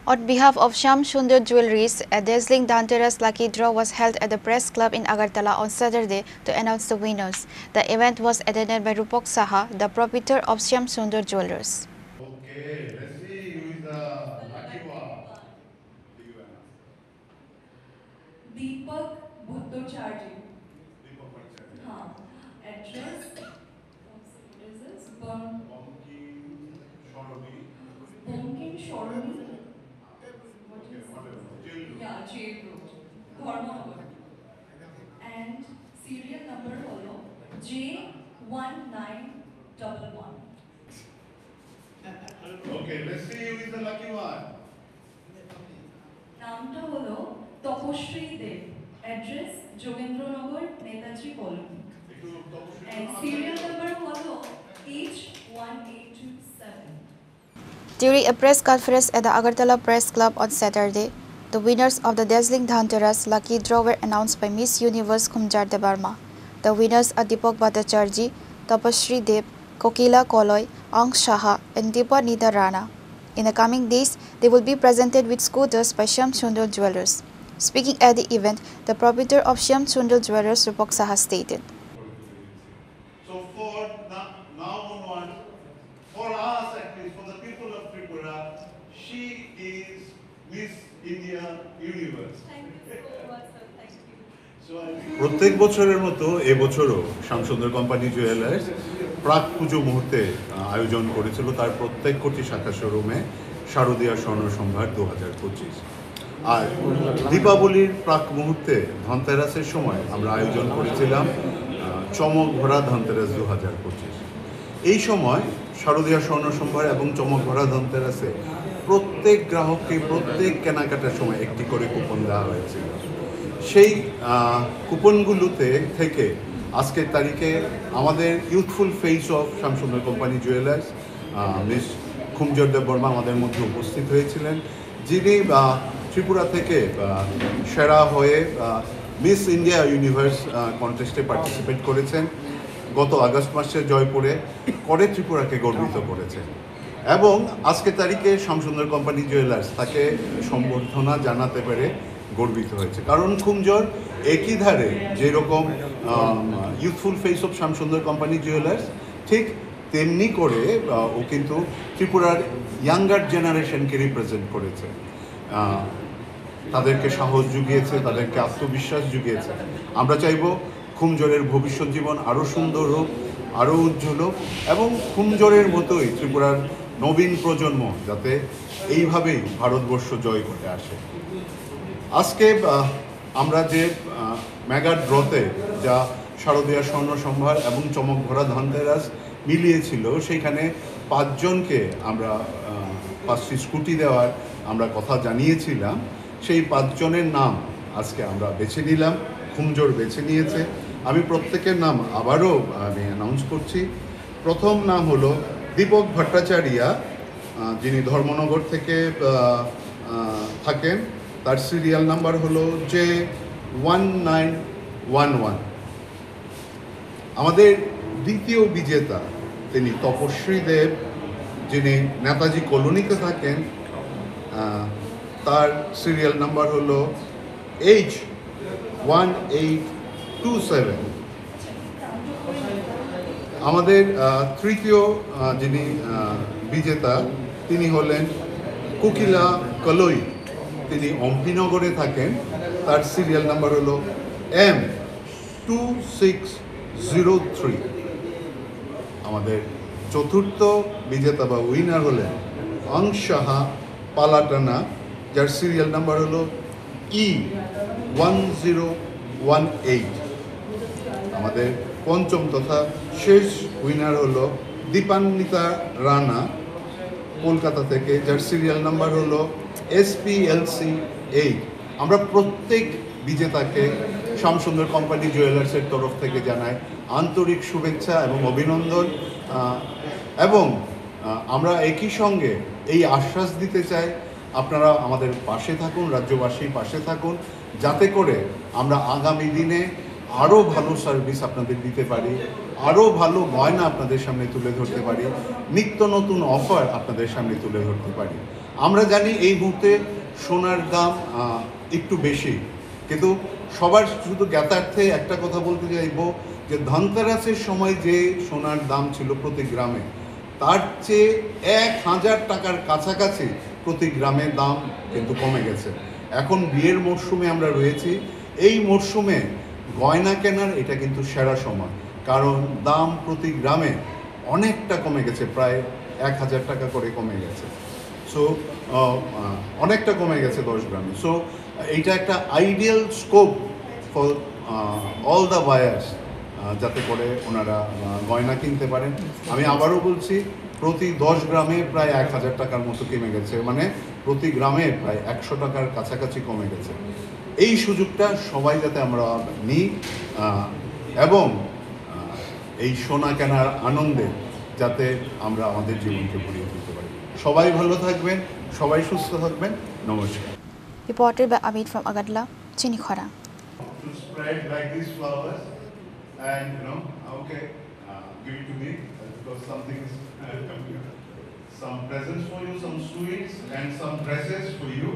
On behalf of Shyam Sundar Jewelries, a dazzling Dhanteras lucky draw was held at the Press Club in Agartala on Saturday to announce the winners. The event was attended by Rupak Saha, the proprietor of Shyam Sundar Jewelers. Okay, let's see who is the lucky one. Deepak Bhattacharya Deepak Bhattacharya. हाँ address Bonking Sharoni. Bonking Okay, whatever. Jail Road. yeah Jail Road Dharmanagar and serial number হলো J1911 Okay, let's see who is the lucky one. নামটা হলো তপশ্রী দেব address Jogendranagar Netaji colony একটু তপস্বী and serial number হলো H1827 During a press conference at the Agartala Press Club on Saturday, the winners of the dazzling Dhanteras lucky draw were announced by Miss Universe Khumjar Debarma. The winners are Deepak Bhattacharya, Tapashri Deb, Kokila Koloy, Ang Shaha, and Deepa Nida Rana. In the coming days, they will be presented with scooters by Shyam Sundar Jewelers. Speaking at the event, the proprietor of Shyam Sundar Jewelers, Rupak Saha, stated. So for now onwards, for us at least, for the people of Tripura, she is Miss India Universe. Thank you so much sir thank you So I think প্রত্যেক বছরের মতো এবছরও Shyamsundar company jewellers প্রাক পুজো মুহূর্তে আয়োজন করেছিল তার প্রত্যেক কোটি শাখা শোরুমে শারদীয়া স্বর্ণ সম্ভার 2025। আর দীপাবলির প্রাক মুহূর্তে ধনতেরাসের সময় আমরা আয়োজন করেছিলাম চমক ভরা ধনতেরাস 2025। এই সময় শারদীয়া স্বর্ণ সম্ভার এবং চমক ভরা ধনতেরাসে প্রত্যেক গ্রাহককে প্রত্যেক কেনাকাটার সময় একটি করে কুপন দেওয়া হয়েছিল। সেই কুপনগুলোতে থেকে আজকের তারিখে আমাদের youthful face of Shyamsundar company jewellers miss খুমজর দেববর্মা আমাদের মধ্যে উপস্থিত হয়েছিলেন, যিনি ত্রিপুরা থেকে সেরা হয়ে মিস ইন্ডিয়া ইউনিভার্স কন্টেস্টে পার্টিসিপেট করেছেন। গত আগস্ট মাসে জয়পুরে করে ত্রিপুরাকে গর্বিত করেছেন এবং আজকের তারিখে শ্যামসুন্দর কোম্পানি জুয়েলার্স তাকে সম্বর্ধনা জানাতে পেরে গর্বিত হয়েছে। কারণ খুমজর একই ধারে যেরকম youthful face of Shyamsundar company jewellers, ঠিক তেমনি করে ও কিন্তু ত্রিপুরার ইয়াঙ্গার জেনারেশনকে রিপ্রেজেন্ট করেছে, তাদেরকে সাহস জুগিয়েছে, তাদেরকে আত্মবিশ্বাস জুগিয়েছে। আমরা চাইব খুমজরের ভবিষ্যৎ জীবন আরও সুন্দর হোক, আরও উজ্জ্বল হোক এবং খুমজরের মতোই ত্রিপুরার নবীন প্রজন্ম যাতে এইভাবেই ভারতবর্ষ জয় করে আসে। আজকে আমরা যে মেগা ড্রতে যা শারদীয়া স্বর্ণ সম্ভার এবং চমক ভরা ধনতেরাস মিলিয়েছিল, সেইখানে 5 জনকে আমরা 5টি স্কুটি দেওয়ার আমরা কথা জানিয়েছিলাম। সেই 5 জনের নাম আজকে আমরা বেছে নিলাম, খুমজোর বেছে নিয়েছে। আমি প্রত্যেকের নাম আবারও আমি অ্যানাউন্স করছি। প্রথম নাম হলো দীপক ভট্টাচার্য, যিনি ধর্মনগর থেকে থাকেন। তার সিরিয়াল নাম্বার হলো J1911। আমাদের দ্বিতীয় বিজেতা তিনি তপশ্রী দেব, যিনি নেতাজি কলোনিতে থাকেন। তার সিরিয়াল নাম্বার হলো H1827। আমাদের তৃতীয় যিনি বিজেতা তিনি হলেন কোকিলা কলোই, তিনি অম্পিনগরে থাকেন। তার সিরিয়াল নাম্বার হলো M2603। আমাদের চতুর্থ বিজেতা বা উইনার হলেন আং সাহা পালাটানা, যার সিরিয়াল নাম্বার হলো E1018। আমাদের পঞ্চম তথা শেষ উইনার হলো দীপান্বিতা রানা কলকাতা থেকে, যার সিরিয়াল নাম্বার হলো SPLC8। আমরা প্রত্যেক বিজেতাকে শ্যামসুন্দর কোম্পানি জুয়েলার্সের তরফ থেকে জানাই আন্তরিক শুভেচ্ছা এবং অভিনন্দন এবং আমরা একই সঙ্গে এই আশ্বাস দিতে চাই আপনারা আমাদের পাশে থাকুন, রাজ্যবাসীর পাশে থাকুন, যাতে করে আমরা আগামী দিনে আরও ভালো সার্ভিস আপনাদের দিতে পারি, আরও ভালো গয়না আপনাদের সামনে তুলে ধরতে পারি, নিত্য নতুন অফার আপনাদের সামনে তুলে ধরতে পারি। আমরা জানি এই মুহূর্তে সোনার দাম একটু বেশি, কিন্তু সবার শুধু জ্ঞাতার্থে একটা কথা বলতে চাইব যে ধনতেরাসের সময় যে সোনার দাম ছিল প্রতি গ্রামে, তার চেয়ে 1,000 টাকার কাছাকাছি প্রতি গ্রামের দাম কিন্তু কমে গেছে। এখন বিয়ের মরশুমে আমরা রয়েছি, এই মরশুমে গয়না কেনার এটা কিন্তু সেরা সময়, কারণ দাম প্রতি গ্রামে অনেকটা কমে গেছে, প্রায় 1,000 টাকা করে কমে গেছে। সো অনেকটা কমে গেছে 10 গ্রামে। সো এইটা একটা ideal scope for all the buyers, যাতে করে ওনারা গয়না কিনতে পারেন। আমি আবারও বলছি, প্রতি 10 গ্রামে প্রায় 1,000 টাকার মতো কমে গেছে, মানে প্রতি গ্রামে প্রায় 100 টাকার কাছাকাছি কমে গেছে। এই সুযোগটা সবাই যাতে আমরা নিই এবং এই সোনা কেনার আনন্দে যাতে আমরা আমাদের জীবনকে ভরিয়ে তুলতে পারি। সবাই ভালো থাকবেন, সবাই সুস্থ থাকবেন। নমস্কার। Reported by Amit from Agadla, Chinikhara. To spread like these flowers, and okay, give it to me because something is coming. Some presents for you, some sweets, and some dresses for you.